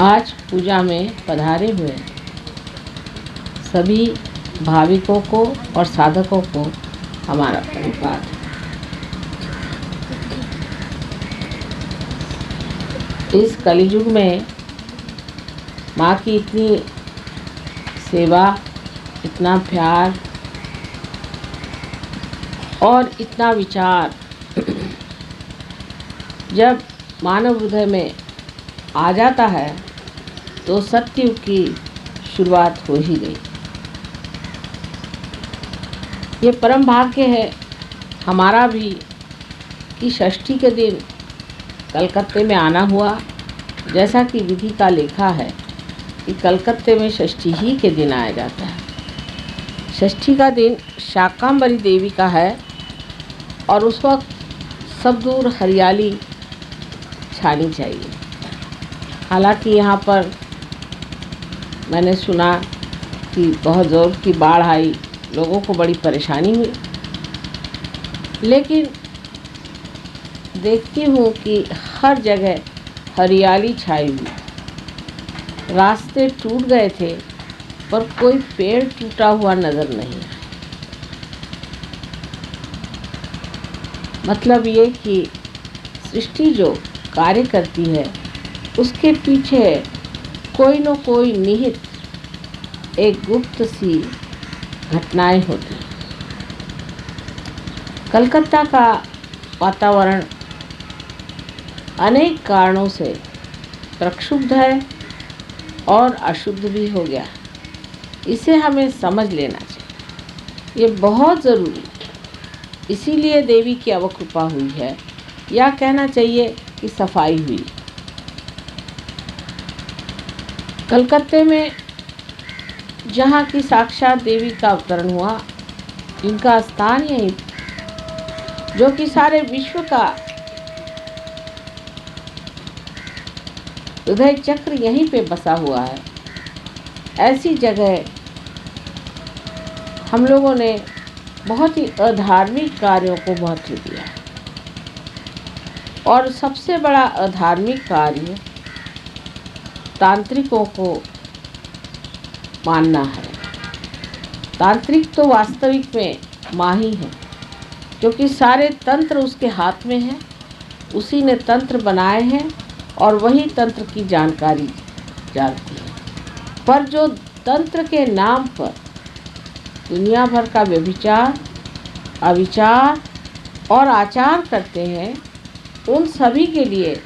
आज पूजा में पधारे हुए सभी भाविकों को और साधकों को हमारा प्रणिपात। इस कलियुग में माँ की इतनी सेवा, इतना प्यार और इतना विचार जब मानव हृदय में आ जाता है तो सतयुग की शुरुआत हो ही गई। ये परम भाग्य है हमारा भी कि षष्ठी के दिन कलकत्ते में आना हुआ। जैसा कि विधि का लेखा है कि कलकत्ते में षष्ठी ही के दिन आया जाता है। षष्ठी का दिन शाकंभरी देवी का है और उस वक्त सब दूर हरियाली छानी चाहिए। हालांकि यहाँ पर मैंने सुना कि बहुत ज़ोर की बाढ़ आई, लोगों को बड़ी परेशानी हुई, लेकिन देखती हूँ कि हर जगह हरियाली छाई हुई। रास्ते टूट गए थे पर कोई पेड़ टूटा हुआ नज़र नहीं आया। मतलब ये कि सृष्टि जो कार्य करती है उसके पीछे कोई न कोई निहित एक गुप्त सी घटनाएं होती हैं। कलकत्ता का वातावरण अनेक कारणों से प्रक्षुब्ध है और अशुद्ध भी हो गया है। इसे हमें समझ लेना चाहिए, ये बहुत ज़रूरी है। इसीलिए देवी की अवकृपा हुई है, या कहना चाहिए कि सफाई हुई। कलकत्ते में जहाँ की साक्षात देवी का अवतरण हुआ, इनका स्थान यही जो कि सारे विश्व का हृदय चक्र यहीं पे बसा हुआ है। ऐसी जगह हम लोगों ने बहुत ही अधार्मिक कार्यों को महत्व दिया है और सबसे बड़ा अधार्मिक कार्य तांत्रिकों को मानना है। तांत्रिक तो वास्तविक में माँ ही है, क्योंकि सारे तंत्र उसके हाथ में हैं। उसी ने तंत्र बनाए हैं और वही तंत्र की जानकारी जानती है। पर जो तंत्र के नाम पर दुनिया भर का व्यभिचार, अविचार और आचार करते हैं, उन सभी के लिए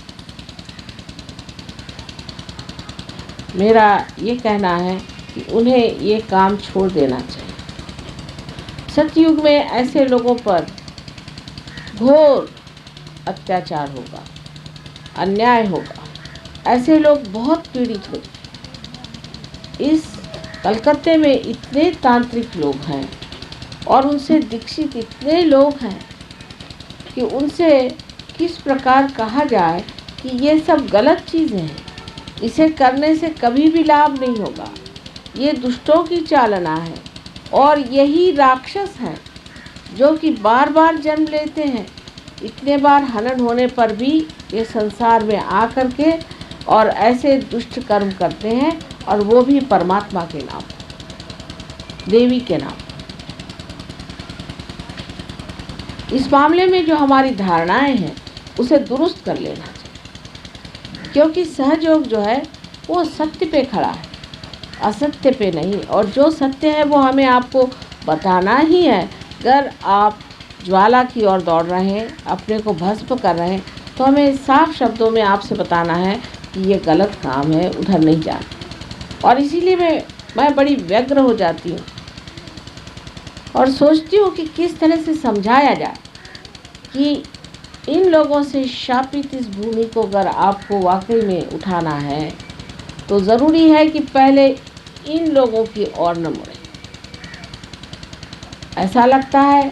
मेरा ये कहना है कि उन्हें ये काम छोड़ देना चाहिए। सतयुग में ऐसे लोगों पर घोर अत्याचार होगा, अन्याय होगा, ऐसे लोग बहुत पीड़ित होंगे। इस कलकत्ते में इतने तांत्रिक लोग हैं और उनसे दीक्षित इतने लोग हैं कि उनसे किस प्रकार कहा जाए कि ये सब गलत चीज़ें हैं, इसे करने से कभी भी लाभ नहीं होगा, ये दुष्टों की चालना है और यही राक्षस हैं जो कि बार बार जन्म लेते हैं। इतने बार हनन होने पर भी ये संसार में आ करके और ऐसे दुष्ट कर्म करते हैं, और वो भी परमात्मा के नाम, देवी के नाम। इस मामले में जो हमारी धारणाएं हैं उसे दुरुस्त कर लेना चाहिए, क्योंकि सहयोग जो है वो सत्य पे खड़ा है, असत्य पे नहीं। और जो सत्य है वो हमें आपको बताना ही है। अगर आप ज्वाला की ओर दौड़ रहे हैं, अपने को भस्म कर रहे हैं, तो हमें साफ शब्दों में आपसे बताना है कि ये गलत काम है, उधर नहीं जाना। और इसीलिए मैं बड़ी व्यग्र हो जाती हूँ और सोचती हूँ कि किस तरह से समझाया जाए कि इन लोगों से शापित इस भूमि को अगर आपको वाकई में उठाना है तो ज़रूरी है कि पहले इन लोगों की ओर न मुड़े। ऐसा लगता है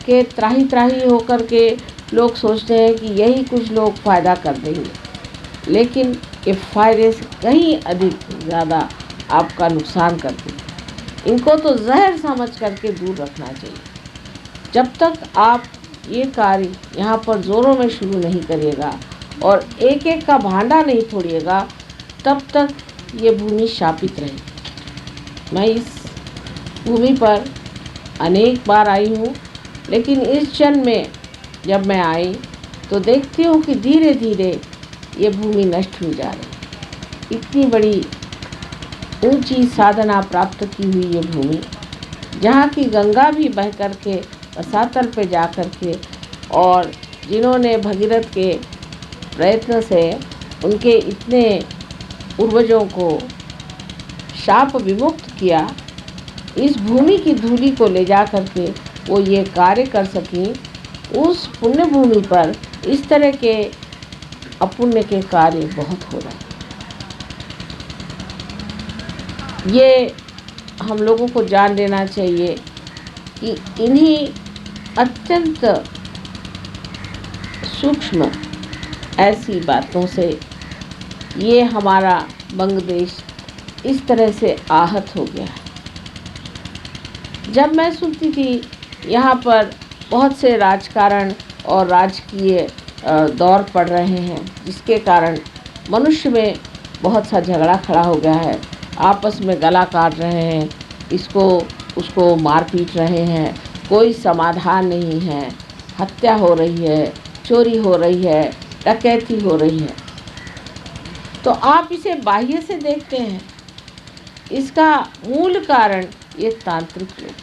कि त्राही त्राही होकर के लोग सोचते हैं कि यही कुछ लोग फ़ायदा कर देंगे, लेकिन ये फ़ायदे से कहीं अधिक ज़्यादा आपका नुकसान कर देंगे। इनको तो जहर समझ करके दूर रखना चाहिए। जब तक आप ये कार्य यहाँ पर ज़ोरों में शुरू नहीं करिएगा और एक एक का भांडा नहीं फोड़िएगा, तब तक ये भूमि शापित रही। मैं इस भूमि पर अनेक बार आई हूँ, लेकिन इस जन्म में जब मैं आई तो देखती हूँ कि धीरे धीरे ये भूमि नष्ट हो जा रही। इतनी बड़ी ऊंची साधना प्राप्त की हुई ये भूमि, जहाँ की गंगा भी बह कर के रसातल पे जा कर के, और जिन्होंने भगीरथ के प्रयत्न से उनके इतने पूर्वजों को शाप विमुक्त किया, इस भूमि की धूलि को ले जा कर के वो ये कार्य कर सकी। उस पुण्य भूमि पर इस तरह के अपुण्य के कार्य बहुत हो रहे हैं। ये हम लोगों को जान लेना चाहिए कि इन्हीं अत्यंत सूक्ष्म ऐसी बातों से ये हमारा बंग देश इस तरह से आहत हो गया है। जब मैं सुनती थी यहाँ पर बहुत से राजकारण और राजकीय दौर पड़ रहे हैं, जिसके कारण मनुष्य में बहुत सा झगड़ा खड़ा हो गया है, आपस में गला काट रहे हैं, इसको उसको मार पीट रहे हैं, कोई समाधान नहीं है, हत्या हो रही है, चोरी हो रही है, डकैती हो रही है। तो आप इसे बाह्य से देखते हैं, इसका मूल कारण ये तांत्रिक लोग,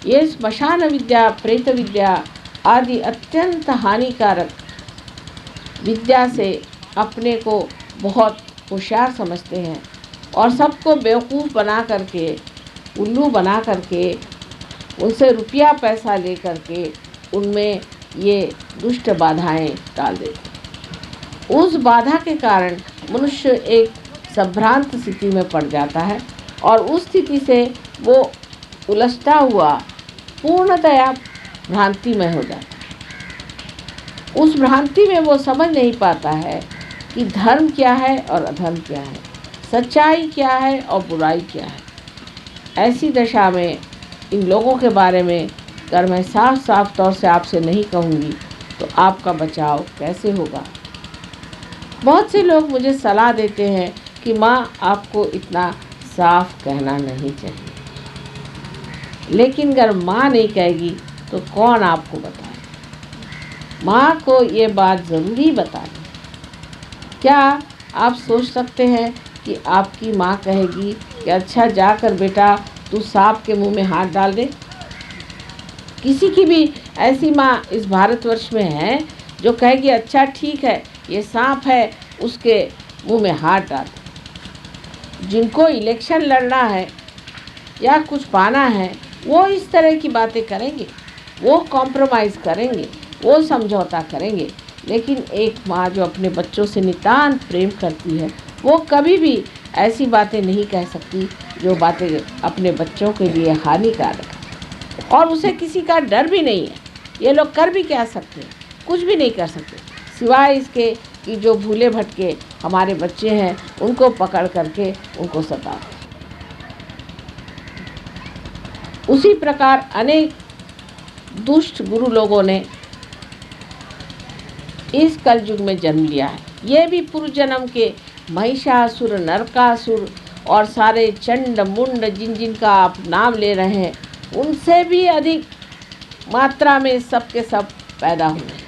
ये स्मशान विद्या, प्रेत विद्या आदि अत्यंत हानिकारक विद्या से अपने को बहुत होशियार समझते हैं और सबको बेवकूफ़ बना करके, उल्लू बना करके, उनसे रुपया पैसा ले करके उनमें ये दुष्ट बाधाएं डाल देते। उस बाधा के कारण मनुष्य एक संभ्रांत स्थिति में पड़ जाता है और उस स्थिति से वो उलझता हुआ पूर्णतया भ्रांति में हो जाता है। उस भ्रांति में वो समझ नहीं पाता है कि धर्म क्या है और अधर्म क्या है, सच्चाई क्या है और बुराई क्या है। ऐसी दशा में इन लोगों के बारे में अगर मैं साफ साफ तौर से आपसे नहीं कहूँगी तो आपका बचाव कैसे होगा। बहुत से लोग मुझे सलाह देते हैं कि माँ, आपको इतना साफ कहना नहीं चाहिए, लेकिन अगर माँ नहीं कहेगी तो कौन आपको बताए। माँ को ये बात ज़रूरी बतानी। क्या आप सोच सकते हैं कि आपकी माँ कहेगी कि अच्छा जाकर बेटा तू सांप के मुंह में हाथ डाल दे? किसी की भी ऐसी माँ इस भारतवर्ष में है जो कहेगी अच्छा ठीक है, ये सांप है, उसके मुंह में हाथ डाल दे? जिनको इलेक्शन लड़ना है या कुछ पाना है वो इस तरह की बातें करेंगे, वो कॉम्प्रोमाइज़ करेंगे, वो समझौता करेंगे। लेकिन एक माँ जो अपने बच्चों से नितांत प्रेम करती है, वो कभी भी ऐसी बातें नहीं कह सकती जो बातें अपने बच्चों के लिए हानिकारक है। और उसे किसी का डर भी नहीं है। ये लोग कर भी क्या सकते हैं? कुछ भी नहीं कर सकते, सिवाय इसके कि जो भूले भटके हमारे बच्चे हैं उनको पकड़ करके उनको सताते। उसी प्रकार अनेक दुष्ट गुरु लोगों ने इस कलयुग में जन्म लिया है। ये भी पूर्व जन्म के महिषासुर, नरकासुर और सारे चंड मुंड जिन जिन का आप नाम ले रहे हैं, उनसे भी अधिक मात्रा में सब के सब पैदा हुए।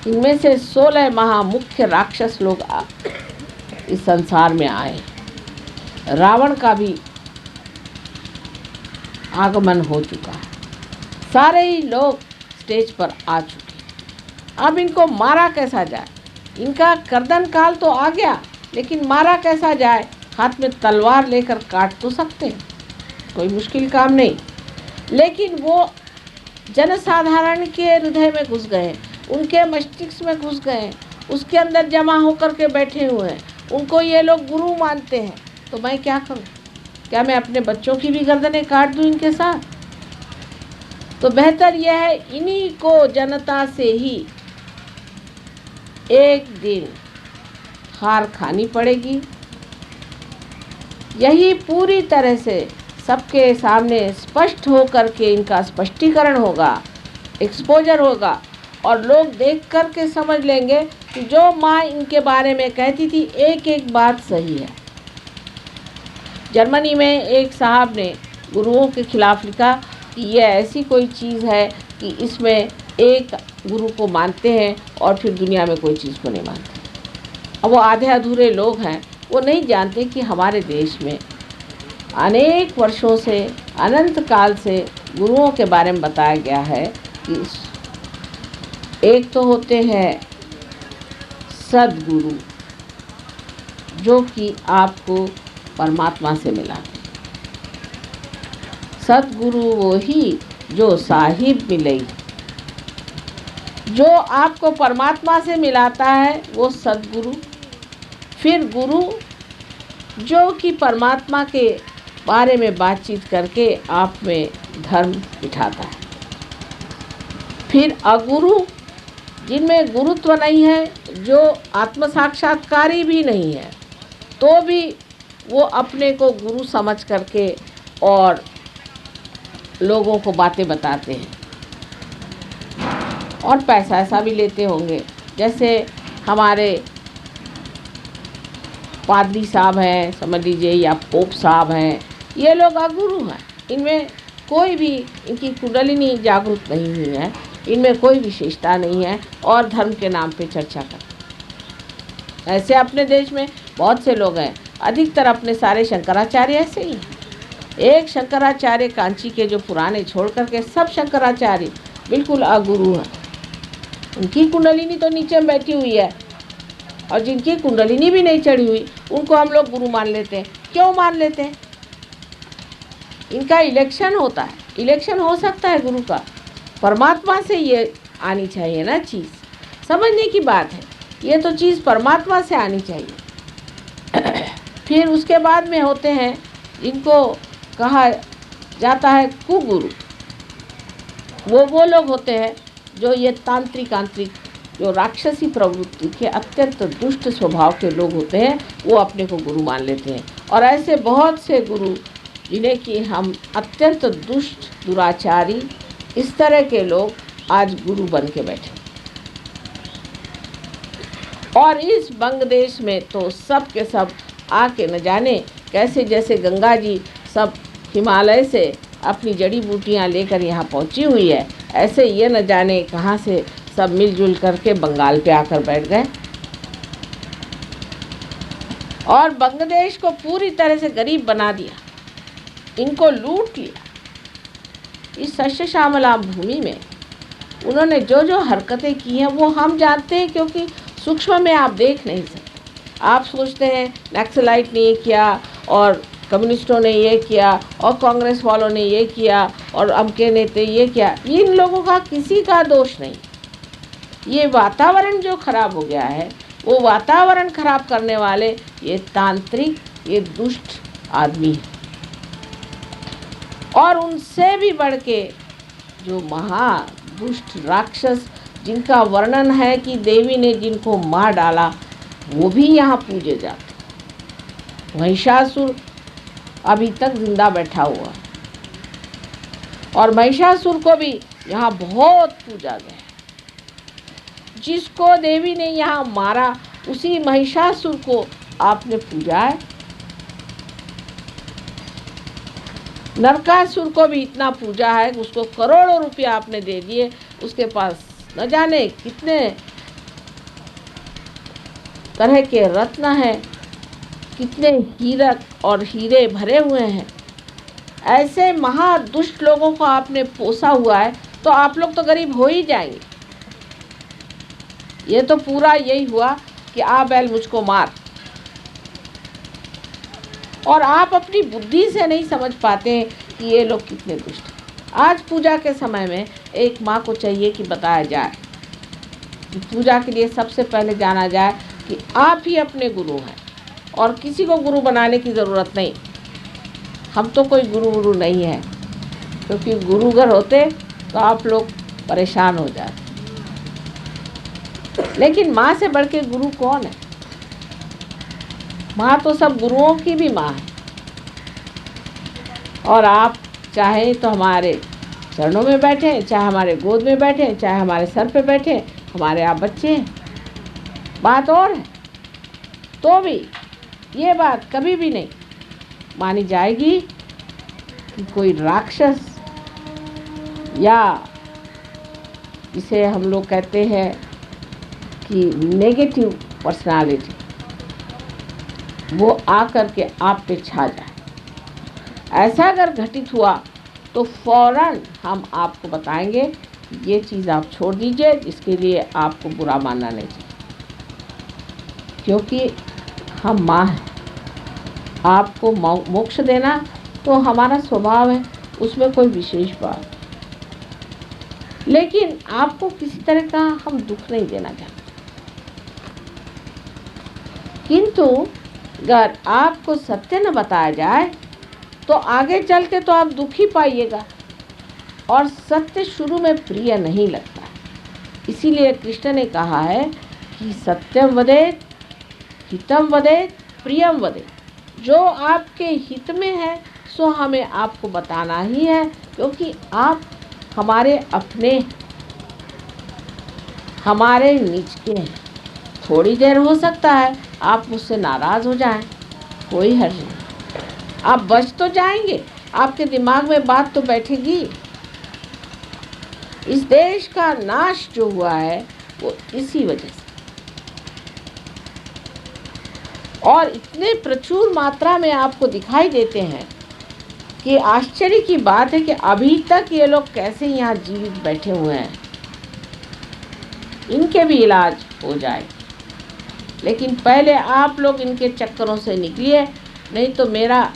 इनमें से 16 महामुख्य राक्षस लोग इस संसार में आए। रावण का भी आगमन हो चुका है। सारे ही लोग स्टेज पर आ चुके। अब इनको मारा कैसा जाए? इनका गर्दन काल तो आ गया, लेकिन मारा कैसा जाए? हाथ में तलवार लेकर काट तो सकते हैं, कोई मुश्किल काम नहीं। लेकिन वो जनसाधारण के हृदय में घुस गए, उनके मस्तिष्क में घुस गए, उसके अंदर जमा होकर के बैठे हुए हैं। उनको ये लोग गुरु मानते हैं। तो मैं क्या करूं? क्या मैं अपने बच्चों की भी गर्दनें काट दूं इनके साथ? तो बेहतर यह है इन्हीं को जनता से ही एक दिन हार खानी पड़ेगी। यही पूरी तरह से सबके सामने स्पष्ट हो करके इनका स्पष्टीकरण होगा, एक्सपोजर होगा, और लोग देख कर के समझ लेंगे कि जो माँ इनके बारे में कहती थी एक एक बात सही है। जर्मनी में एक साहब ने गुरुओं के खिलाफ लिखा कि ये ऐसी कोई चीज़ है कि इसमें एक गुरु को मानते हैं और फिर दुनिया में कोई चीज़ को नहीं मानते। अब वो आधे अधूरे लोग हैं, वो नहीं जानते कि हमारे देश में अनेक वर्षों से, अनंत काल से गुरुओं के बारे में बताया गया है कि एक तो होते हैं सद्गुरु, जो कि आपको परमात्मा से मिलाते। सद्गुरु वो ही जो साहिब मिले, जो आपको परमात्मा से मिलाता है वो सद्गुरु। फिर गुरु जो कि परमात्मा के बारे में बातचीत करके आप में धर्म बिठाता है। फिर अगुरु, जिनमें गुरुत्व नहीं है, जो आत्म साक्षात्कारी भी नहीं है, तो भी वो अपने को गुरु समझ करके और लोगों को बातें बताते हैं और पैसा ऐसा भी लेते होंगे। जैसे हमारे पादरी साहब हैं, समझ लीजिए, या पोप साहब हैं, ये लोग अगुरु हैं। इनमें कोई भी, इनकी कुंडलिनी जागरूक नहीं हुई है, इनमें कोई विशेषता नहीं है और धर्म के नाम पे चर्चा करते। ऐसे अपने देश में बहुत से लोग हैं, अधिकतर अपने सारे शंकराचार्य ऐसे ही हैं। एक शंकराचार्य कांची के जो पुराने छोड़ करके सब शंकराचार्य बिल्कुल अगुरु हैं। उनकी कुंडलिनी तो नीचे में बैठी हुई है और जिनकी कुंडलिनी भी नहीं चढ़ी हुई उनको हम लोग गुरु मान लेते हैं। क्यों मान लेते हैं? इनका इलेक्शन होता है, इलेक्शन हो सकता है गुरु का। परमात्मा से ये आनी चाहिए ना चीज़, समझने की बात है। ये तो चीज़ परमात्मा से आनी चाहिए। फिर उसके बाद में होते हैं जिनको कहा जाता है कुगुरु। वो लोग होते हैं जो ये तांत्रिक, जो राक्षसी प्रवृत्ति के अत्यंत दुष्ट स्वभाव के लोग होते हैं, वो अपने को गुरु मान लेते हैं। और ऐसे बहुत से गुरु जिन्हें कि हम अत्यंत दुष्ट, दुराचारी, इस तरह के लोग आज गुरु बन के बैठे। और इस बंग देश में तो सब के सब आके न जाने कैसे, जैसे गंगा जी सब हिमालय से अपनी जड़ी बूटियाँ लेकर यहाँ पहुँची हुई है, ऐसे ये न जाने कहाँ से सब मिलजुल करके बंगाल पे आकर बैठ गए और बांग्लादेश को पूरी तरह से गरीब बना दिया, इनको लूट लिया। इस सस्य श्यामला भूमि में उन्होंने जो जो हरकतें की हैं वो हम जानते हैं, क्योंकि सूक्ष्म में आप देख नहीं सकते। आप सोचते हैं नक्सलाइट ने ये किया और कम्युनिस्टों ने ये किया और कांग्रेस वालों ने ये किया और अमके नेता ये किया। इन लोगों का किसी का दोष नहीं। ये वातावरण जो खराब हो गया है, वो वातावरण खराब करने वाले ये तांत्रिक, ये दुष्ट आदमी हैं। और उनसे भी बढ़ के जो महा दुष्ट राक्षस, जिनका वर्णन है कि देवी ने जिनको मार डाला, वो भी यहाँ पूजे जाते। महिषासुर अभी तक जिंदा बैठा हुआ और महिषासुर को भी यहाँ बहुत पूजा गया। जिसको देवी ने यहाँ मारा, उसी महिषासुर को आपने पूजा है। नरकासुर को भी इतना पूजा है कि उसको करोड़ों रुपया आपने दे दिए। उसके पास न जाने कितने तरह के रत्न हैं, कितने हीरक और हीरे भरे हुए हैं। ऐसे महादुष्ट लोगों को आपने पोसा हुआ है, तो आप लोग तो गरीब हो ही जाएंगे। ये तो पूरा यही हुआ कि आ बैल मुझको मार। और आप अपनी बुद्धि से नहीं समझ पाते कि ये लोग कितने दुष्ट हैं। आज पूजा के समय में एक माँ को चाहिए कि बताया जाए, कि पूजा के लिए सबसे पहले जाना जाए कि आप ही अपने गुरु हैं और किसी को गुरु बनाने की ज़रूरत नहीं। हम तो कोई गुरु नहीं है, क्योंकि गुरु अगर होते तो आप लोग परेशान हो जाते। लेकिन माँ से बढ़ के गुरु कौन है? माँ तो सब गुरुओं की भी माँ है। और आप चाहे तो हमारे चरणों में बैठे, चाहे हमारे गोद में बैठे, चाहे हमारे सर पे बैठे, हमारे आप बच्चे हैं। बात और है, तो भी ये बात कभी भी नहीं मानी जाएगी कि कोई राक्षस या जिसे हम लोग कहते हैं कि नेगेटिव पर्सनालिटी वो आकर के आप पे छा जाए। ऐसा अगर घटित हुआ तो फौरन हम आपको बताएंगे ये चीज़ आप छोड़ दीजिए, जिसके लिए आपको बुरा मानना नहीं चाहिए, क्योंकि हम माँ हैं। आपको मोक्ष देना तो हमारा स्वभाव है, उसमें कोई विशेष बात, लेकिन आपको किसी तरह का हम दुख नहीं देना चाहते। किंतु अगर आपको सत्य न बताया जाए तो आगे चल के तो आप दुख ही पाइएगा, और सत्य शुरू में प्रिय नहीं लगता है। इसीलिए कृष्ण ने कहा है कि सत्यम वदेत, हितम वदेत, प्रियम वदेत। जो आपके हित में है सो हमें आपको बताना ही है, क्योंकि आप हमारे अपने, हमारे निज के हैं। थोड़ी देर हो सकता है आप मुझसे नाराज़ हो जाएं, कोई हर्ज नहीं, आप बच तो जाएंगे, आपके दिमाग में बात तो बैठेगी। इस देश का नाश जो हुआ है वो इसी वजह से, और इतने प्रचुर मात्रा में आपको दिखाई देते हैं कि आश्चर्य की बात है कि अभी तक ये लोग कैसे यहाँ जीवित बैठे हुए हैं। इनके भी इलाज हो जाए, लेकिन पहले आप लोग इनके चक्करों से निकलिए, नहीं तो मेरा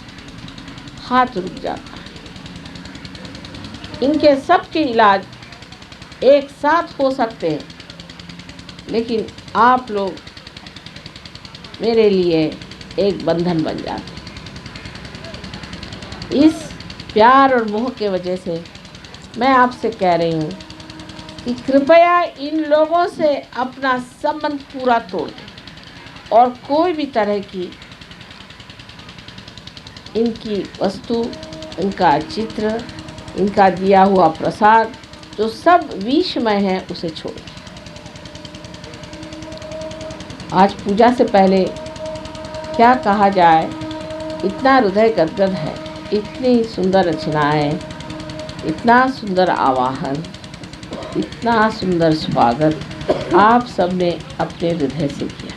हाथ रुक जाता है। इनके सबके इलाज एक साथ हो सकते हैं, लेकिन आप लोग मेरे लिए एक बंधन बन जाते हैं। इस प्यार और मोह के वजह से मैं आपसे कह रही हूँ कि कृपया इन लोगों से अपना संबंध पूरा तोड़ दें, और कोई भी तरह की इनकी वस्तु, इनका चित्र, इनका दिया हुआ प्रसाद जो सब विषमय है उसे छोड़ें। आज पूजा से पहले क्या कहा जाए, इतना हृदय गदगद है, इतनी सुंदर रचनाएं, इतना सुंदर आवाहन, इतना सुंदर स्वागत आप सबने अपने हृदय से किया।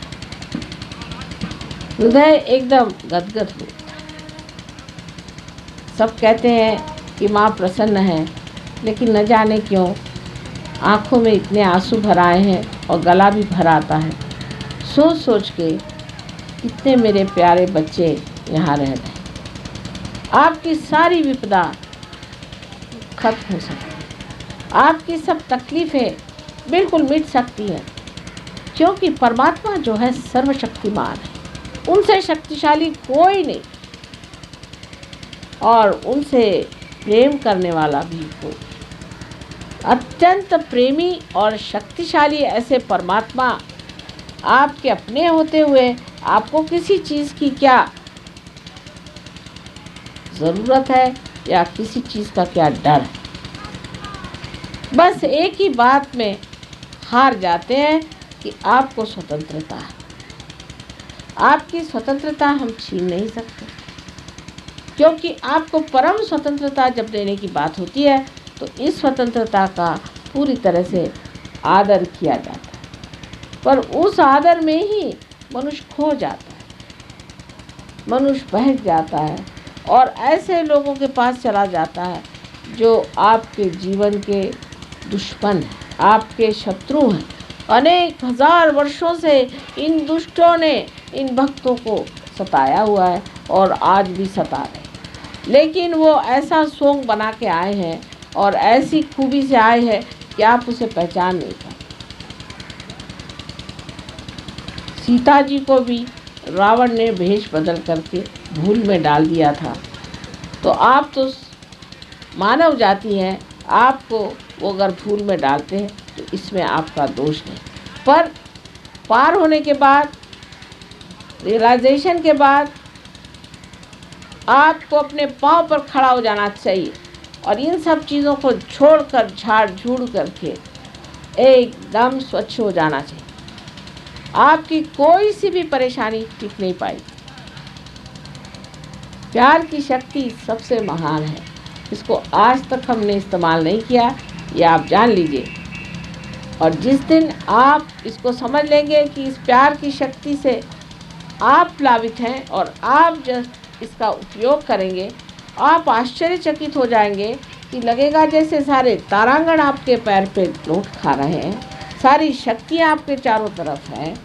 हृदय एकदम गदगद हो। सब कहते हैं कि माँ प्रसन्न है, लेकिन न जाने क्यों आँखों में इतने आंसू भर आए हैं और गला भी भर आता है सोच सोच के, कितने मेरे प्यारे बच्चे यहाँ रह रहे। आपकी सारी विपदा खत्म हो सकती है, आपकी सब तकलीफ़ें बिल्कुल मिट सकती हैं, क्योंकि परमात्मा जो है सर्वशक्तिमान है, उनसे शक्तिशाली कोई नहीं, और उनसे प्रेम करने वाला भी कोई। अत्यंत प्रेमी और शक्तिशाली ऐसे परमात्मा आपके अपने होते हुए आपको किसी चीज़ की क्या ज़रूरत है या किसी चीज़ का क्या डर है। बस एक ही बात में हार जाते हैं कि आपको स्वतंत्रता है। आपकी स्वतंत्रता हम छीन नहीं सकते, क्योंकि आपको परम स्वतंत्रता जब देने की बात होती है तो इस स्वतंत्रता का पूरी तरह से आदर किया जाता है, पर उस आदर में ही मनुष्य खो जाता है, मनुष्य बहक जाता है और ऐसे लोगों के पास चला जाता है जो आपके जीवन के दुश्मन हैं, आपके शत्रु हैं। अनेक हजार वर्षों से इन दुष्टों ने इन भक्तों को सताया हुआ है और आज भी सता रहे, लेकिन वो ऐसा सोंग बना के आए हैं और ऐसी खूबी से आए हैं कि आप उसे पहचान नहीं पाते। सीता जी को भी रावण ने भेष बदल करके भूल में डाल दिया था, तो आप तो मानव जाति हैं, आपको वो अगर भूल में डालते हैं तो इसमें आपका दोष नहीं, पर पार होने के बाद, रियलाइजेशन के बाद आपको अपने पाँव पर खड़ा हो जाना चाहिए और इन सब चीज़ों को छोड़कर झाड़ झूड़ करके एकदम स्वच्छ हो जाना चाहिए। आपकी कोई सी भी परेशानी टिक नहीं पाई। प्यार की शक्ति सबसे महान है, इसको आज तक हमने इस्तेमाल नहीं किया, ये आप जान लीजिए। और जिस दिन आप इसको समझ लेंगे कि इस प्यार की शक्ति से आप प्लावित हैं और आप जब इसका उपयोग करेंगे, आप आश्चर्यचकित हो जाएंगे कि लगेगा जैसे सारे तारांगण आपके पैर पे लौट खा रहे हैं, सारी शक्तियाँ आपके चारों तरफ हैं,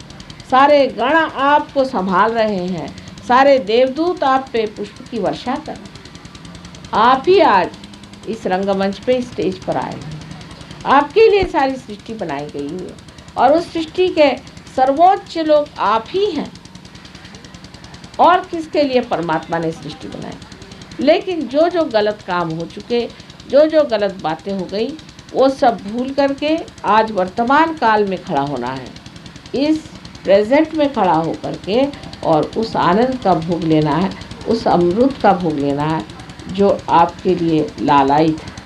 सारे गण आपको संभाल रहे हैं, सारे देवदूत आप पे पुष्प की वर्षा कर रहे हैं। आप ही आज इस रंगमंच पे स्टेज पर आए हैं, आपके लिए सारी सृष्टि बनाई गई है और उस सृष्टि के सर्वोच्च लोग आप ही हैं। और किसके लिए परमात्मा ने सृष्टि बनाई। लेकिन जो जो गलत काम हो चुके, जो जो गलत बातें हो गई, वो सब भूल करके आज वर्तमान काल में खड़ा होना है, इस प्रेजेंट में खड़ा होकर के और उस आनंद का भोग लेना है, उस अमृत का भोग लेना है जो आपके लिए लालायित है।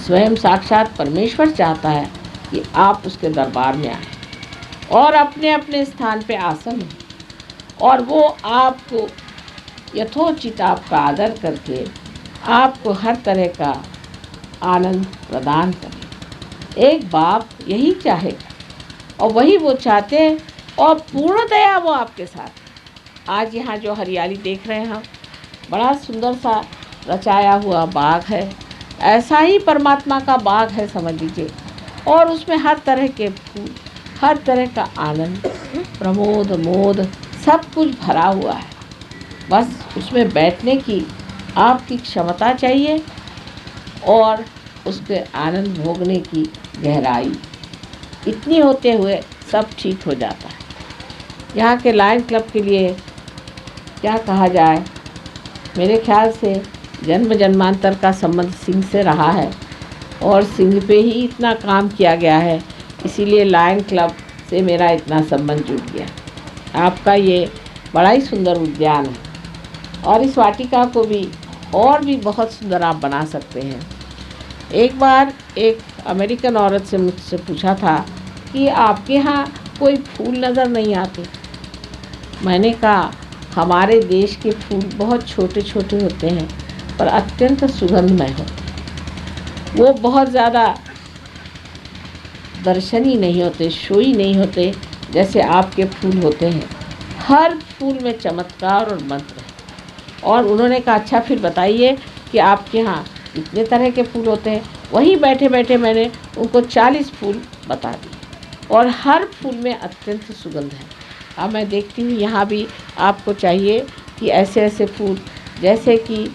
स्वयं साक्षात परमेश्वर चाहता है कि आप उसके दरबार में आए और अपने अपने स्थान पे आसन हो और वो आपको यथोचित आपका आदर करके आपको हर तरह का आनंद प्रदान करे। एक बाप यही चाहेगा और वही वो चाहते हैं और पूर्णतया वो आपके साथ। आज यहाँ जो हरियाली देख रहे हैं हम, बड़ा सुंदर सा रचाया हुआ बाग है, ऐसा ही परमात्मा का बाग है समझ लीजिए। और उसमें हर तरह के फूल, हर तरह का आनंद, प्रमोद, मोद सब कुछ भरा हुआ है। बस उसमें बैठने की आपकी क्षमता चाहिए और उसके आनंद भोगने की गहराई, इतनी होते हुए सब ठीक हो जाता है। यहाँ के लायन क्लब के लिए क्या कहा जाए, मेरे ख्याल से जन्म जन्मांतर का संबंध सिंह से रहा है और सिंह पे ही इतना काम किया गया है, इसीलिए लायन क्लब से मेरा इतना संबंध जुड़ गया। आपका ये बड़ा ही सुंदर उद्यान है और इस वाटिका को भी और भी बहुत सुंदर आप बना सकते हैं। एक बार एक अमेरिकन औरत से मुझसे पूछा था कि आपके यहाँ कोई फूल नज़र नहीं आते। मैंने कहा हमारे देश के फूल बहुत छोटे छोटे होते हैं पर अत्यंत सुगंधमय होते। वो बहुत ज़्यादा दर्शनीय नहीं होते, शोई नहीं होते जैसे आपके फूल होते हैं। हर फूल में चमत्कार और मंत्र है। और उन्होंने कहा अच्छा फिर बताइए कि आपके यहाँ कितने तरह के फूल होते हैं। वहीं बैठे बैठे मैंने उनको 40 फूल बता दिए और हर फूल में अत्यंत सुगंध है। अब मैं देखती हूँ यहाँ भी आपको चाहिए कि ऐसे ऐसे फूल, जैसे कि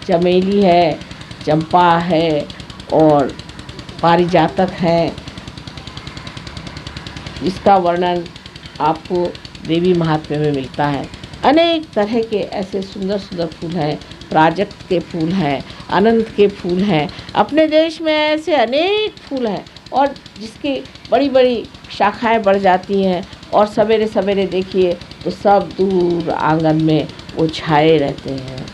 चमेली है, चंपा है और पारिजातक है, जिसका वर्णन आपको देवी महात्म्य में मिलता है। अनेक तरह के ऐसे सुंदर सुंदर फूल हैं, प्राजक्त के फूल हैं, अनंत के फूल हैं। अपने देश में ऐसे अनेक फूल हैं और जिसकी बड़ी बड़ी शाखाएं बढ़ जाती हैं और सवेरे सवेरे देखिए तो सब दूर आंगन में वो छाए रहते हैं।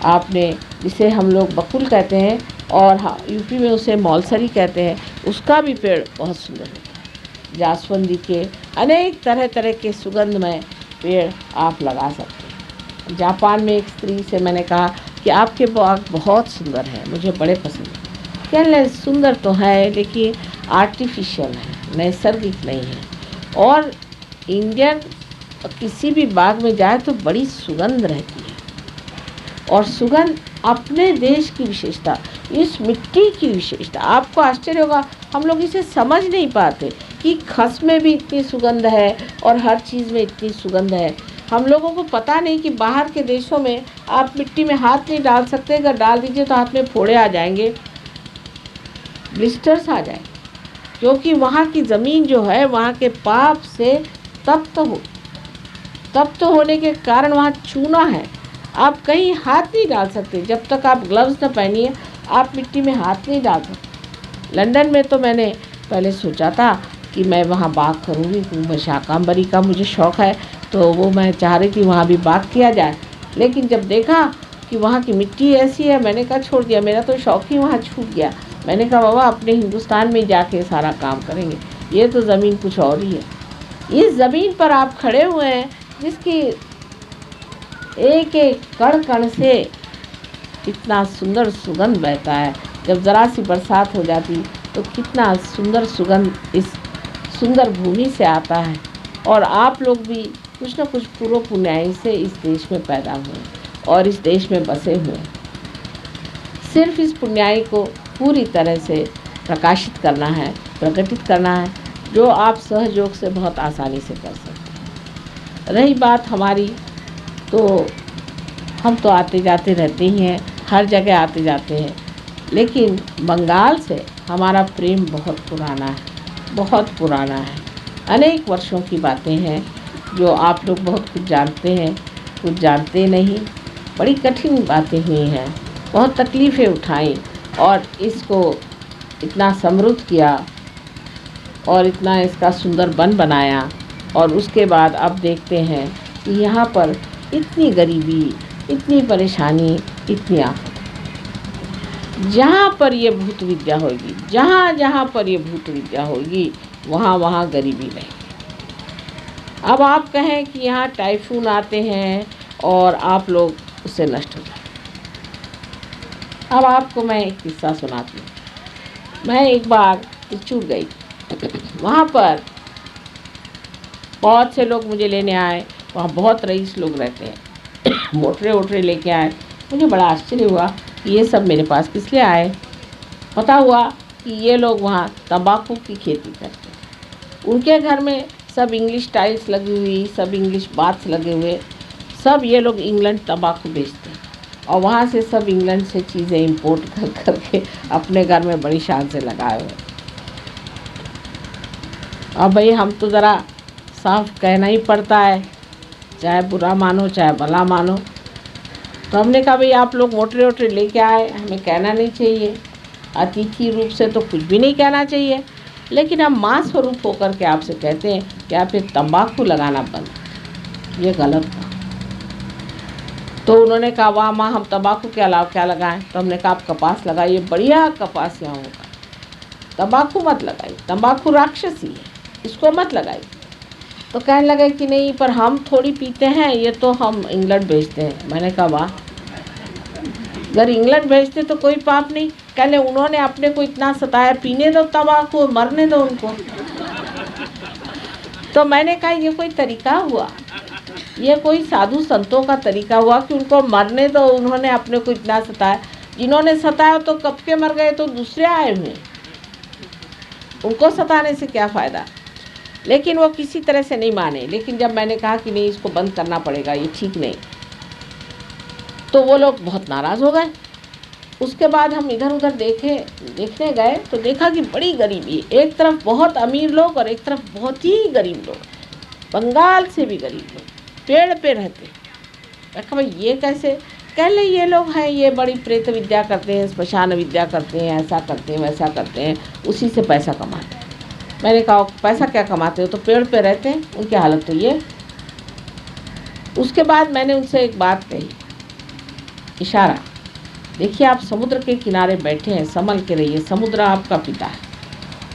आपने जिसे हम लोग बकुल कहते हैं और यूपी में उसे मौलसरी कहते हैं, उसका भी पेड़ बहुत सुंदर होता है। जासवंदी के अनेक तरह तरह के सुगंधमय पेड़ आप लगा सकते हैं। जापान में एक स्त्री से मैंने कहा कि आपके बाग बहुत सुंदर है, मुझे बड़े पसंद है। कहने सुंदर तो है लेकिन आर्टिफिशियल है, नैसर्गिक नहीं है। और इंडियन किसी भी बाग में जाए तो बड़ी सुगंध रहती है और सुगंध अपने देश की विशेषता, इस मिट्टी की विशेषता। आपको आश्चर्य होगा, हम लोग इसे समझ नहीं पाते कि खस में भी इतनी सुगंध है और हर चीज़ में इतनी सुगंध है। हम लोगों को पता नहीं कि बाहर के देशों में आप मिट्टी में हाथ नहीं डाल सकते, अगर डाल दीजिए तो हाथ में फोड़े आ जाएंगे, ब्लिस्टर्स आ जाएंगे, क्योंकि वहाँ की ज़मीन जो है वहाँ के पाप से तप्त होने के कारण वहाँ चूना है। आप कहीं हाथ नहीं डाल सकते, जब तक आप ग्लव्स न पहनिए आप मिट्टी में हाथ नहीं डाल सकते। लंदन में तो मैंने पहले सोचा था कि मैं वहाँ बाग करूँगी, क्योंकि शाकांबरी का मुझे शौक़ है, तो वो मैं चाह रही थी वहाँ भी बाग किया जाए। लेकिन जब देखा कि वहाँ की मिट्टी ऐसी है, मैंने कहा छोड़ दिया, मेरा तो शौक़ ही वहाँ छूट गया। मैंने कहा बाबा अपने हिंदुस्तान में जाके सारा काम करेंगे, ये तो ज़मीन कुछ और ही है। इस ज़मीन पर आप खड़े हुए हैं जिसकी एक एक कण कण से कितना सुंदर सुगंध बहता है। जब ज़रा सी बरसात हो जाती तो कितना सुंदर सुगंध इस सुंदर भूमि से आता है। और आप लोग भी कुछ न कुछ पूर्व पुण्याई से इस देश में पैदा हुए और इस देश में बसे हुए। सिर्फ इस पुण्याई को पूरी तरह से प्रकाशित करना है, प्रकटित करना है, जो आप सहयोग से बहुत आसानी से कर सकते हैं। रही बात हमारी, तो हम तो आते जाते रहते ही हैं, हर जगह आते जाते हैं, लेकिन बंगाल से हमारा प्रेम बहुत पुराना है, बहुत पुराना है। अनेक वर्षों की बातें हैं जो आप लोग बहुत कुछ जानते हैं, कुछ जानते नहीं। बड़ी कठिन बातें हुई हैं, बहुत तकलीफ़ें उठाई और इसको इतना समृद्ध किया और इतना इसका सुंदर वन बनाया। और उसके बाद अब देखते हैं कि यहाँ पर इतनी गरीबी, इतनी परेशानी, इतनी आफत। जहाँ पर ये भूत विद्या होगी, जहाँ जहाँ पर ये भूत विद्या होगी, वहाँ वहाँ गरीबी रहेगी। अब आप कहें कि यहाँ टाइफून आते हैं और आप लोग उससे नष्ट हो जाते। अब आपको मैं एक किस्सा सुनाती हूँ। मैं एक बार तिरचूर गई, वहाँ पर बहुत से लोग मुझे लेने आए। वहाँ बहुत रईस लोग रहते हैं, मोटरे वोटरे लेके आए। मुझे बड़ा आश्चर्य हुआ कि ये सब मेरे पास किस लिए आए। पता हुआ कि ये लोग वहाँ तंबाकू की खेती करते हैं। उनके घर में सब इंग्लिश टाइल्स लगी हुई, सब इंग्लिश बाथ्स लगे हुए, सब ये लोग इंग्लैंड तंबाकू बेचते हैं और वहाँ से सब इंग्लैंड से चीज़ें इंपोर्ट कर करके अपने घर में बड़ी शान से लगाए हुए। अब भाई हम तो ज़रा साफ कहना ही पड़ता है, चाहे बुरा मानो चाहे भला मानो। तो हमने कहा भाई आप लोग मोटरे वोटरे लेके आए, हमें कहना नहीं चाहिए, अतिथि रूप से तो कुछ भी नहीं कहना चाहिए, लेकिन हम माँ स्वरूप होकर के आपसे कहते हैं कि आप ये तंबाकू लगाना बंद, ये गलत था। तो उन्होंने कहा वाह माँ, हम तंबाकू के अलावा क्या लगाएं? तो हमने कहा आप कपास लगाइए, बढ़िया कपास यहाँ होगा, तंबाकू मत लगाइए, तंबाकू राक्षसी है, इसको मत लगाइए। तो कहने लगे कि नहीं पर हम थोड़ी पीते हैं, ये तो हम इंग्लैंड भेजते हैं। मैंने कहा वाह, अगर इंग्लैंड भेजते तो कोई पाप नहीं। कहले उन्होंने अपने को इतना सताया, पीने दो तंबाकू, मरने दो उनको। तो मैंने कहा ये कोई तरीका हुआ, ये कोई साधु संतों का तरीका हुआ कि उनको मरने दो, उन्होंने अपने को इतना सताया। जिन्होंने सताया तो कब के मर गए, तो दूसरे आए हुए, उनको सताने से क्या फ़ायदा। लेकिन वो किसी तरह से नहीं माने। लेकिन जब मैंने कहा कि नहीं इसको बंद करना पड़ेगा, ये ठीक नहीं, तो वो लोग बहुत नाराज़ हो गए। उसके बाद हम इधर उधर देखने गए तो देखा कि बड़ी गरीबी, एक तरफ बहुत अमीर लोग और एक तरफ बहुत ही गरीब लोग, बंगाल से भी गरीब लोग, पेड़ पे रहते। मैं कहा भाई ये कैसे? कह ले ये लोग हैं, ये बड़ी प्रेत विद्या करते हैं, स्मशान विद्या करते हैं, ऐसा करते हैं वैसा करते हैं, उसी से पैसा कमाते हैं। मैंने कहा पैसा क्या कमाते हो? तो पेड़ पे रहते हैं, उनकी हालत तो ये। उसके बाद मैंने उनसे एक बात कही, इशारा, देखिए आप समुद्र के किनारे बैठे हैं, संभल के रहिए, समुद्र आपका पिता है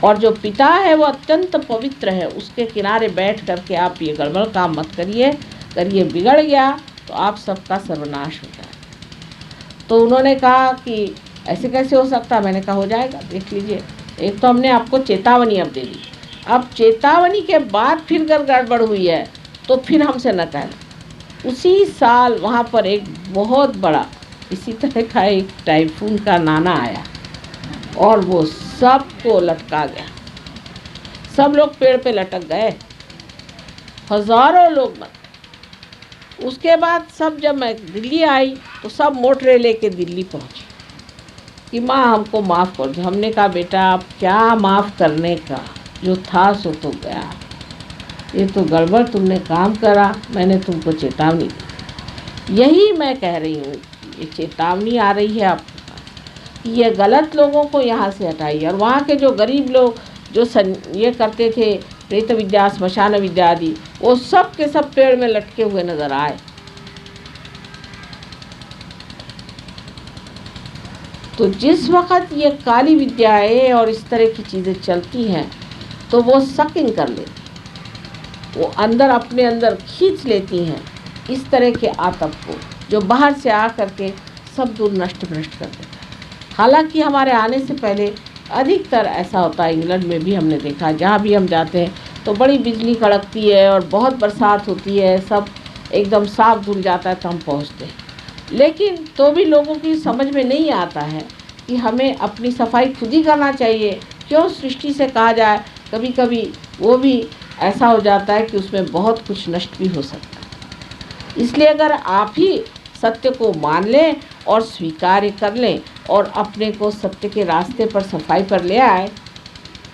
और जो पिता है वो अत्यंत पवित्र है, उसके किनारे बैठ करके आप ये गड़बड़ काम मत करिए, करिए बिगड़ गया तो आप सबका सर्वनाश हो जाए। तो उन्होंने कहा कि ऐसे कैसे हो सकता? मैंने कहा हो जाएगा, देख लीजिए। एक तो हमने आपको चेतावनी अब दे दी, अब चेतावनी के बाद फिर गड़बड़ हुई है तो फिर हमसे न कहना। उसी साल वहाँ पर एक बहुत बड़ा इसी तरह का एक टाइफून का नाना आया और वो सबको लटका गया, सब लोग पेड़ पे लटक गए, हजारों लोग मर। उसके बाद सब जब मैं दिल्ली आई तो सब मोटरे लेके दिल्ली पहुँची कि माँ हमको माफ़ कर दो। हमने कहा बेटा आप क्या माफ़ करने का, जो था सो तो गया, ये तो गड़बड़ तुमने काम करा, मैंने तुमको चेतावनी दी। यही मैं कह रही हूँ, ये चेतावनी आ रही है आपके पास कि ये गलत लोगों को यहाँ से हटाइए। और वहाँ के जो गरीब लोग जो ये करते थे प्रेत विद्या, स्मशान विद्या आदि, वो सब के सब पेड़ में लटके हुए नजर आए। तो जिस वक़्त ये काली विद्याएँ और इस तरह की चीज़ें चलती हैं तो वो सकिंग कर लेती, वो अंदर अपने अंदर खींच लेती हैं इस तरह के आतप को, जो बाहर से आ करके सब दूर नष्ट भ्रष्ट कर देता है। हालांकि हमारे आने से पहले अधिकतर ऐसा होता है, इंग्लैंड में भी हमने देखा, जहाँ भी हम जाते हैं तो बड़ी बिजली कड़कती है और बहुत बरसात होती है, सब एकदम साफ धुल जाता है तो हम पहुँचते हैं। लेकिन तो भी लोगों की समझ में नहीं आता है कि हमें अपनी सफाई खुद ही करना चाहिए। क्यों सृष्टि से कहा जाए, कभी कभी वो भी ऐसा हो जाता है कि उसमें बहुत कुछ नष्ट भी हो सकता है। इसलिए अगर आप ही सत्य को मान लें और स्वीकार कर लें और अपने को सत्य के रास्ते पर सफाई पर ले आए,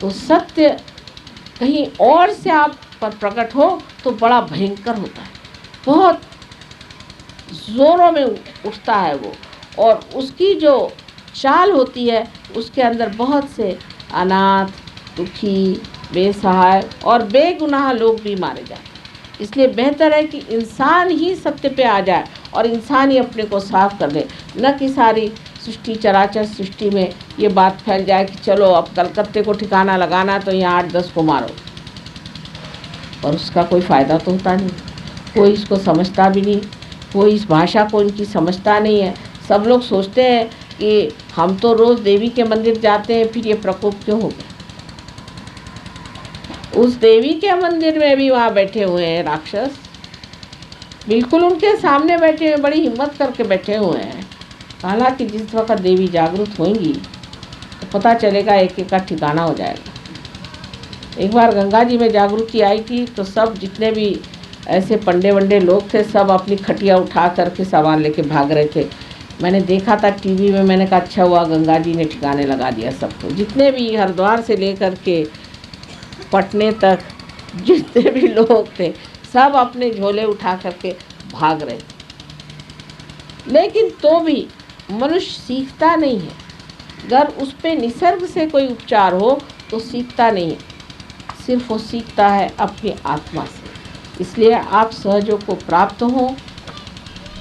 तो सत्य कहीं और से आप पर प्रकट हो तो बड़ा भयंकर होता है, बहुत ज़ोरों में उठता है वो, और उसकी जो चाल होती है उसके अंदर बहुत से अनाथ, दुखी, बेसहाय और बेगुनाह लोग भी मारे जाते हैं। इसलिए बेहतर है कि इंसान ही सत्य पे आ जाए और इंसान ही अपने को साफ कर ले, न कि सारी सृष्टि, चराचर सृष्टि में ये बात फैल जाए कि चलो अब कलकत्ते को ठिकाना लगाना तो यहाँ 8-10 को मारो, और उसका कोई फ़ायदा तो होता नहीं। कोई इसको समझता भी नहीं, कोई इस भाषा को इनकी समझता नहीं है। सब लोग सोचते हैं कि हम तो रोज़ देवी के मंदिर जाते हैं, फिर ये प्रकोप क्यों हो गया। उस देवी के मंदिर में भी वहाँ बैठे हुए हैं राक्षस, बिल्कुल उनके सामने बैठे हुए, बड़ी हिम्मत करके बैठे हुए हैं। हालांकि जिस वक्त देवी जागरूक होंगी तो पता चलेगा, एक एक का ठिकाना हो जाएगा। एक बार गंगा जी में जागृति आई थी तो सब जितने भी ऐसे पंडे वंडे लोग थे, सब अपनी खटिया उठा करके सामान लेके भाग रहे थे। मैंने देखा था टीवी में, मैंने कहा अच्छा हुआ गंगा जी ने ठिकाने लगा दिया सबको। जितने भी हरिद्वार से लेकर के पटने तक जितने भी लोग थे, सब अपने झोले उठा करके भाग रहे थे। लेकिन तो भी मनुष्य सीखता नहीं है। अगर उस पे निसर्ग से कोई उपचार हो तो सीखता नहीं है, सिर्फ वो सीखता है अपनी आत्मा से। इसलिए आप सहयोग को प्राप्त हो।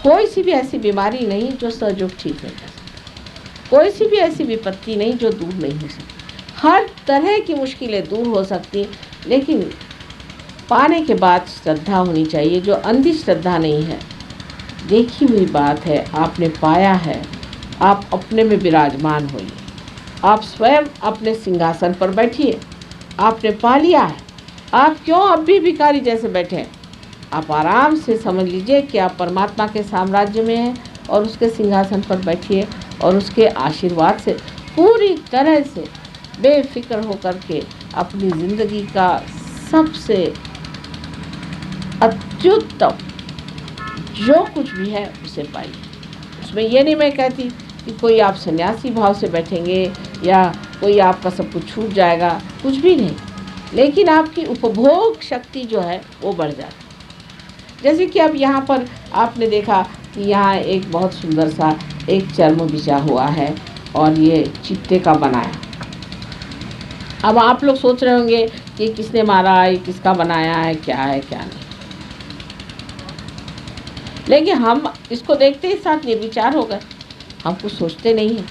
कोई सी भी ऐसी बीमारी नहीं जो सहयोग ठीक नहीं कर सकती, कोई सी भी ऐसी विपत्ति नहीं जो दूर नहीं हो सकती। हर तरह की मुश्किलें दूर हो सकती, लेकिन पाने के बाद श्रद्धा होनी चाहिए, जो अंधी श्रद्धा नहीं है। देखी हुई बात है, आपने पाया है, आप अपने में विराजमान होइए। आप स्वयं अपने सिंहासन पर बैठिए, आपने पा लिया है। आप क्यों अब भी भिखारी जैसे बैठे हैं? आप आराम से समझ लीजिए कि आप परमात्मा के साम्राज्य में हैं और उसके सिंहासन पर बैठिए और उसके आशीर्वाद से पूरी तरह से बेफिक्र होकर के अपनी ज़िंदगी का सबसे अत्युत्तम जो कुछ भी है उसे पाइए। उसमें ये नहीं मैं कहती कि कोई आप सन्यासी भाव से बैठेंगे या कोई आपका सब कुछ छूट जाएगा, कुछ भी नहीं। लेकिन आपकी उपभोग शक्ति जो है वो बढ़ जाती है। जैसे कि अब यहाँ पर आपने देखा कि यहाँ एक बहुत सुंदर सा एक चर्म बिछा हुआ है और ये चित्ते का बनाया। अब आप लोग सोच रहे होंगे कि किसने मारा है, किसका बनाया है, क्या है क्या नहीं। लेकिन हम इसको देखते ही साथ निर्विचार हो गए, हम कुछ सोचते नहीं हैं।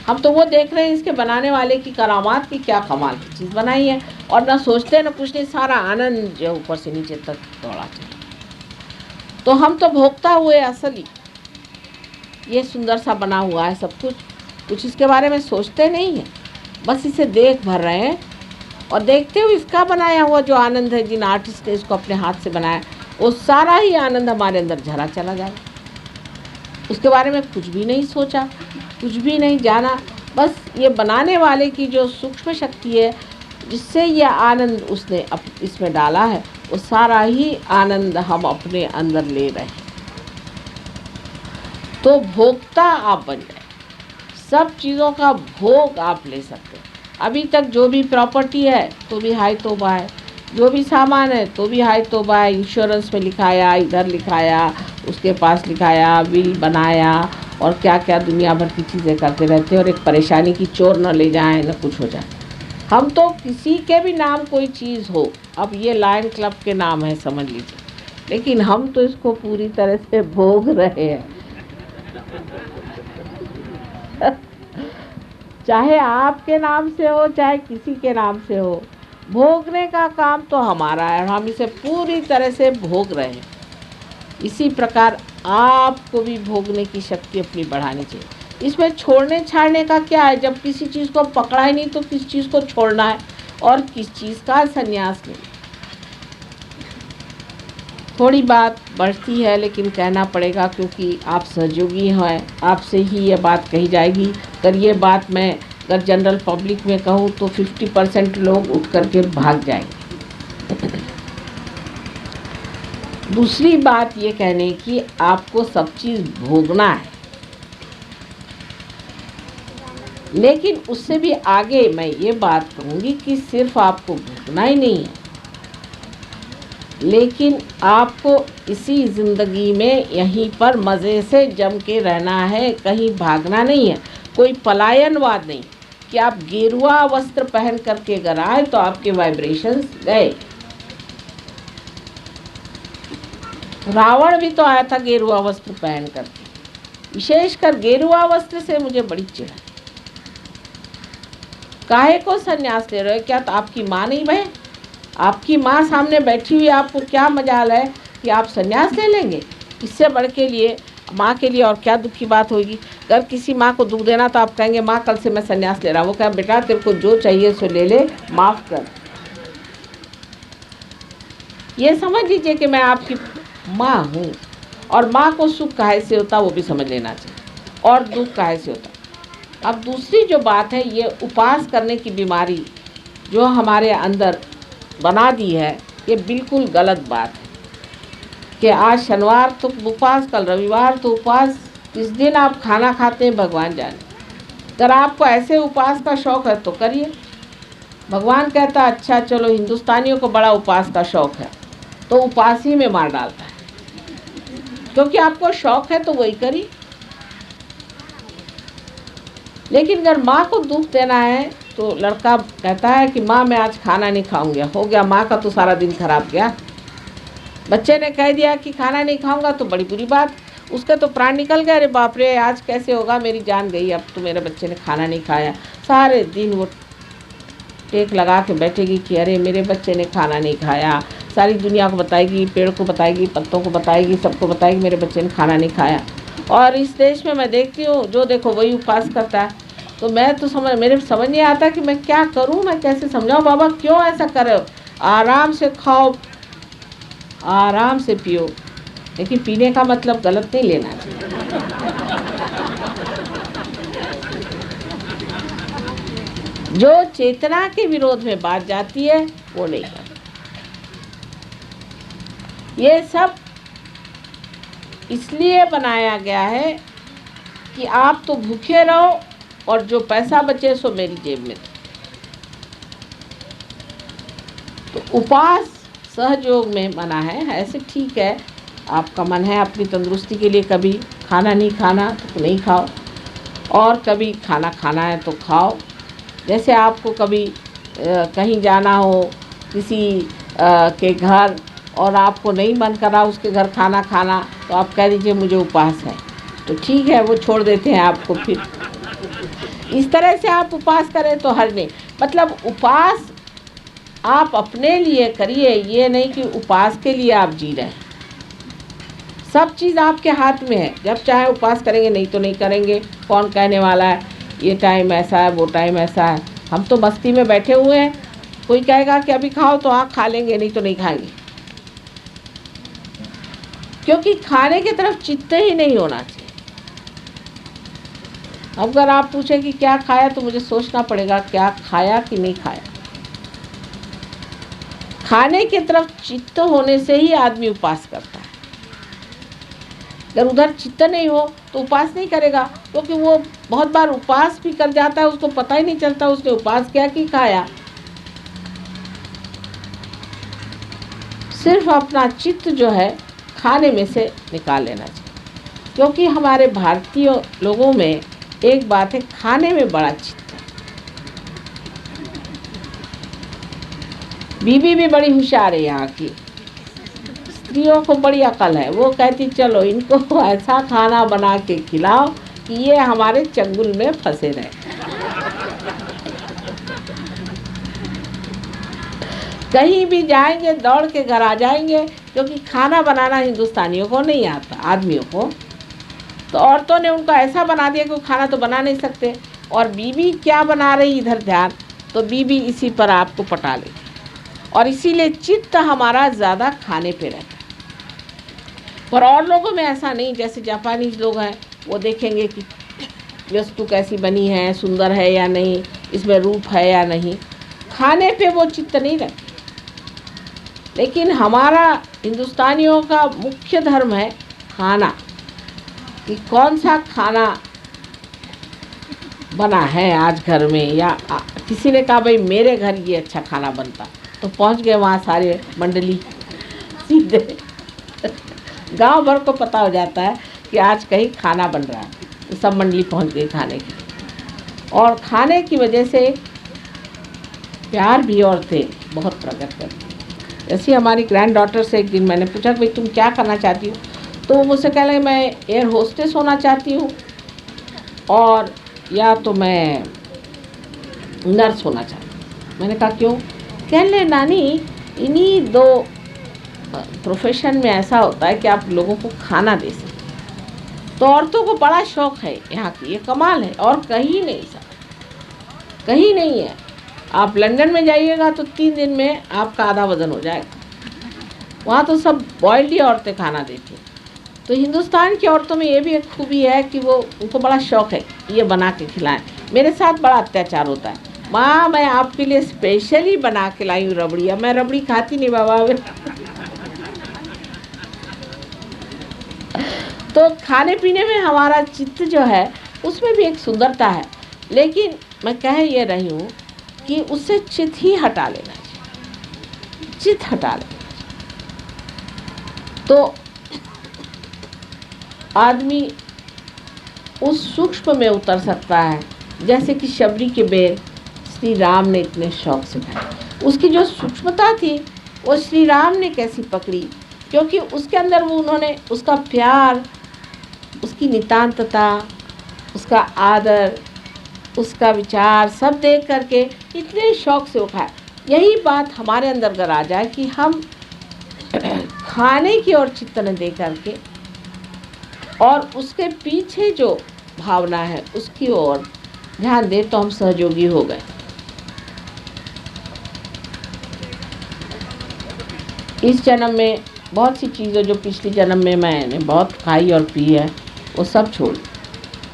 हम तो वो देख रहे हैं इसके बनाने वाले की करामात की क्या कमाल की चीज़ बनाई है, और ना सोचते ना कुछ नहीं, सारा आनंद जो ऊपर से नीचे तक दौड़ा चले। तो हम तो भोगता हुए असली ये सुंदर सा बना हुआ है सब कुछ इसके बारे में सोचते नहीं हैं, बस इसे देख भर रहे हैं। और देखते हुए इसका बनाया हुआ जो आनंद है, जिन आर्टिस्ट ने इसको अपने हाथ से बनाया, वो सारा ही आनंद हमारे अंदर झरा चला जाएगा। उसके बारे में कुछ भी नहीं सोचा, कुछ भी नहीं जाना, बस ये बनाने वाले की जो सूक्ष्म शक्ति है जिससे ये आनंद उसने इसमें डाला है, वो सारा ही आनंद हम अपने अंदर ले रहे हैं। तो भोक्ता आप बन जाए, सब चीज़ों का भोग आप ले सकते हैं। अभी तक जो भी प्रॉपर्टी है तो भी हाय तौबा है, जो भी सामान है तो भी हाय तौबा है। इंश्योरेंस में लिखाया, इधर लिखाया, उसके पास लिखाया, बिल बनाया और क्या क्या दुनिया भर की चीज़ें करते रहते हैं, और एक परेशानी की चोर न ले जाए न कुछ हो जाए। हम तो किसी के भी नाम कोई चीज़ हो, अब ये लायन क्लब के नाम है समझ लीजिए, लेकिन हम तो इसको पूरी तरह से भोग रहे हैं। चाहे आपके नाम से हो चाहे किसी के नाम से हो, भोगने का काम तो हमारा है और हम इसे पूरी तरह से भोग रहे हैं। इसी प्रकार आपको भी भोगने की शक्ति अपनी बढ़ानी चाहिए। इसमें छोड़ने छाड़ने का क्या है? जब किसी चीज़ को पकड़ा ही नहीं तो किस चीज़ को छोड़ना है और किस चीज़ का संन्यास नहीं। थोड़ी बात बढ़ती है लेकिन कहना पड़ेगा, क्योंकि आप सहयोगी हैं, आपसे ही ये बात कही जाएगी। अगर ये बात मैं अगर जनरल पब्लिक में कहूँ तो 50% लोग उठ करके भाग जाएंगे। दूसरी बात ये कहने की, आपको सब चीज़ भोगना है, लेकिन उससे भी आगे मैं ये बात कहूँगी कि सिर्फ आपको भोगना ही नहीं है, लेकिन आपको इसी ज़िंदगी में यहीं पर मज़े से जम के रहना है, कहीं भागना नहीं है। कोई पलायनवाद नहीं कि आप गेरुआ वस्त्र पहन करके अगर आए तो आपके वाइब्रेशंस गए। रावण भी तो आया था गेरुआ वस्त्र पहन करके। विशेषकर गेरुआ वस्त्र से मुझे बड़ी चिढ़ है। काहे को संन्यास ले रहे हो? क्या तो आपकी माँ नहीं बहन? आपकी माँ सामने बैठी हुई, आपको क्या मजाल है कि आप संन्यास ले लेंगे? इससे बढ़ के लिए माँ के लिए और क्या दुख की बात होगी? अगर किसी माँ को दुख देना तो आप कहेंगे माँ कल से मैं संन्यास ले रहा हूँ। वो कहे बेटा तेरे को जो चाहिए सो ले ले, माफ़ कर। ये समझ लीजिए कि मैं आपकी माँ हूँ और माँ को सुख काहे से होता वो भी समझ लेना चाहिए और दुख काहे से होता। अब दूसरी जो बात है, ये उपास करने की बीमारी जो हमारे अंदर बना दी है, ये बिल्कुल गलत बात है कि आज शनिवार तो उपवास, कल रविवार तो उपवास, किस दिन आप खाना खाते हैं भगवान जाने। अगर आपको ऐसे उपवास का शौक़ है तो करिए। भगवान कहता है अच्छा चलो, हिंदुस्तानियों को बड़ा उपवास का शौक़ है तो उपवास ही में मार डालता है, क्योंकि आपको शौक़ है तो वही करिए। लेकिन अगर माँ को दुख देना है तो लड़का कहता है कि माँ मैं आज खाना नहीं खाऊंगा, हो गया माँ का तो सारा दिन खराब गया। बच्चे ने कह दिया कि खाना नहीं खाऊंगा तो बड़ी बुरी बात, उसका तो प्राण निकल गया। अरे बाप रे आज कैसे होगा, मेरी जान गई, अब तो मेरे बच्चे ने खाना नहीं खाया। सारे दिन वो टेक लगा के बैठेगी कि अरे मेरे बच्चे ने खाना नहीं खाया। सारी दुनिया को बताएगी, पेड़ को बताएगी, पत्तों को बताएगी, सबको बताएगी मेरे बच्चे ने खाना नहीं खाया। और इस देश में मैं देखती हूँ जो देखो वही उपवास करता है। तो मैं तो मेरे समझ नहीं आता कि मैं क्या करूँ, मैं कैसे समझाऊँ। बाबा क्यों ऐसा कर रहे हो? आराम से खाओ, आराम से पियो, लेकिन पीने का मतलब गलत नहीं लेना चाहिए। जो चेतना के विरोध में बात जाती है वो नहीं करना। ये सब इसलिए बनाया गया है कि आप तो भूखे रहो और जो पैसा बचे सो मेरी जेब में। तो उपवास सहयोग में मना है, ऐसे ठीक है, आपका मन है अपनी तंदुरुस्ती के लिए कभी खाना नहीं खाना तो नहीं खाओ, और कभी खाना खाना है तो खाओ। जैसे आपको कभी कहीं जाना हो किसी के घर और आपको नहीं मन कर रहा उसके घर खाना खाना, तो आप कह दीजिए मुझे उपवास है, तो ठीक है वो छोड़ देते हैं आपको। फिर इस तरह से आप उपवास करें तो हर नहीं, मतलब उपवास आप अपने लिए करिए, ये नहीं कि उपवास के लिए आप जी रहे हैं। सब चीज़ आपके हाथ में है, जब चाहे उपवास करेंगे, नहीं तो नहीं करेंगे। कौन कहने वाला है ये टाइम ऐसा है वो टाइम ऐसा है? हम तो मस्ती में बैठे हुए हैं। कोई कहेगा कि अभी खाओ तो हाँ खा लेंगे, नहीं तो नहीं खाएंगे, क्योंकि खाने की तरफ चित्त ही नहीं होना चाहिए। अगर आप पूछें कि क्या खाया तो मुझे सोचना पड़ेगा क्या खाया कि नहीं खाया। खाने की तरफ चित्त होने से ही आदमी उपवास करता है। अगर उधर चित्त नहीं हो तो उपवास नहीं करेगा, क्योंकि वो बहुत बार उपवास भी कर जाता है, उसको पता ही नहीं चलता उसने उपवास किया कि खाया। सिर्फ अपना चित्त जो है खाने में से निकाल लेना चाहिए, क्योंकि हमारे भारतीय लोगों में एक बात है, खाने में बड़ा चित्त है। बीबी भी बड़ी होशियार है यहाँ की, स्त्रियों को बड़ी अकल है। वो कहती चलो इनको ऐसा खाना बना के खिलाओ कि ये हमारे चंगुल में फंसे रहे। कहीं भी जाएंगे दौड़ के घर आ जाएंगे, क्योंकि खाना बनाना हिंदुस्तानियों को नहीं आता, आदमियों को। तो औरतों ने उनको ऐसा बना दिया कि वो खाना तो बना नहीं सकते, और बीवी क्या बना रही इधर ध्यान, तो बीवी इसी पर आपको पटा लेगी, और इसीलिए चित्त हमारा ज़्यादा खाने पे रहता है। पर और लोगों में ऐसा नहीं, जैसे जापानीज लोग हैं, वो देखेंगे कि वस्तु कैसी बनी है, सुंदर है या नहीं, इसमें रूप है या नहीं, खाने पे वो चित्त नहीं रखते। लेकिन हमारा हिंदुस्तानियों का मुख्य धर्म है खाना, कि कौन सा खाना बना है आज घर में, या किसी ने कहा भाई मेरे घर ये अच्छा खाना बनता, तो पहुंच गए वहाँ सारे मंडली, सीधे गांव भर को पता हो जाता है कि आज कहीं खाना बन रहा है, तो सब मंडली पहुंच गई खाने की। और खाने की वजह से प्यार भी औरतें बहुत प्रकट करती। जैसे हमारी ग्रैंड डॉटर से एक दिन मैंने पूछा कि भाई तुम क्या करना चाहती हो, तो वो मुझसे कह लगे मैं एयर होस्टेस होना चाहती हूँ, और या तो मैं नर्स होना चाहती हूँ। मैंने कहा क्यों? कह ले नानी, इन्हीं दो प्रोफेशन में ऐसा होता है कि आप लोगों को खाना दे सकते। तो औरतों को बड़ा शौक़ है यहाँ की, ये कमाल है, और कहीं नहीं सर, कहीं नहीं है। आप लंदन में जाइएगा तो 3 दिन में आपका आधा वज़न हो जाएगा, वहाँ तो सब बॉयल्ड ही औरतें खाना देती हैं। तो हिंदुस्तान की औरतों में ये भी एक खूबी है कि वो, उनको बड़ा शौक़ है ये बना के खिलाएं। मेरे साथ बड़ा अत्याचार होता है, माँ मैं आपके लिए स्पेशली बना के लाई हूँ रबड़ी, अब मैं रबड़ी खाती नहीं बाबा। तो खाने पीने में हमारा चित्त जो है उसमें भी एक सुंदरता है, लेकिन मैं कह ये रही हूँ कि उससे चित्त ही हटा लेना चाहिए, चित्त हटा लेना चाहिए। तो आदमी उस सूक्ष्म में उतर सकता है, जैसे कि शबरी के बेर श्री राम ने इतने शौक से खाए। उसकी जो सूक्ष्मता थी वो श्री राम ने कैसी पकड़ी, क्योंकि उसके अंदर वो उन्होंने उसका प्यार, उसकी नितांतता, उसका आदर, उसका विचार सब देख करके इतने शौक से उठाया। यही बात हमारे अंदर अगर आ जाए कि हम खाने की ओर चित्त न दे करके और उसके पीछे जो भावना है उसकी ओर ध्यान दे, तो हम सहयोगी हो गए। इस जन्म में बहुत सी चीज़ें जो पिछले जन्म में मैंने बहुत खाई और पी है वो सब छोड़।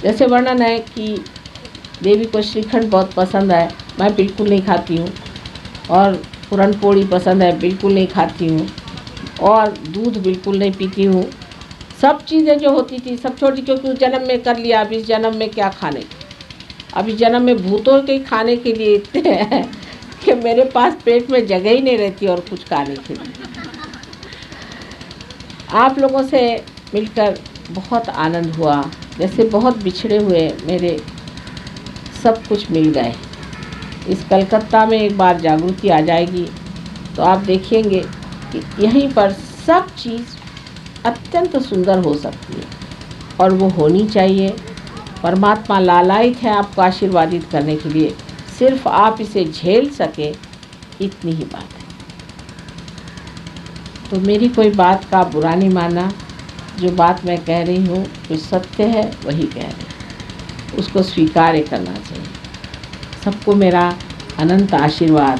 जैसे वर्णन है कि देवी को श्रीखंड बहुत पसंद है, मैं बिल्कुल नहीं खाती हूँ, और पूरन पोड़ी पसंद है, बिल्कुल नहीं खाती हूँ, और दूध बिल्कुल नहीं पीती हूँ। सब चीज़ें जो होती थी सब छोड़ दी, क्योंकि उस जन्म में कर लिया, अब इस जन्म में क्या खाने। अब इस जन्म में भूतों के खाने के लिए इतने हैं कि मेरे पास पेट में जगह ही नहीं रहती और कुछ खाने के लिए। आप लोगों से मिलकर बहुत आनंद हुआ, जैसे बहुत बिछड़े हुए मेरे सब कुछ मिल गए। इस कलकत्ता में एक बार जागृति आ जाएगी तो आप देखेंगे कि यहीं पर सब चीज़ अत्यंत सुंदर हो सकती है, और वो होनी चाहिए। परमात्मा लालायित है आपको आशीर्वादित करने के लिए, सिर्फ आप इसे झेल सके, इतनी ही बात है। तो मेरी कोई बात का बुरा नहीं माना, जो बात मैं कह रही हूँ जो सत्य है वही कह रही हूँ, उसको स्वीकार करना चाहिए। सबको मेरा अनंत आशीर्वाद।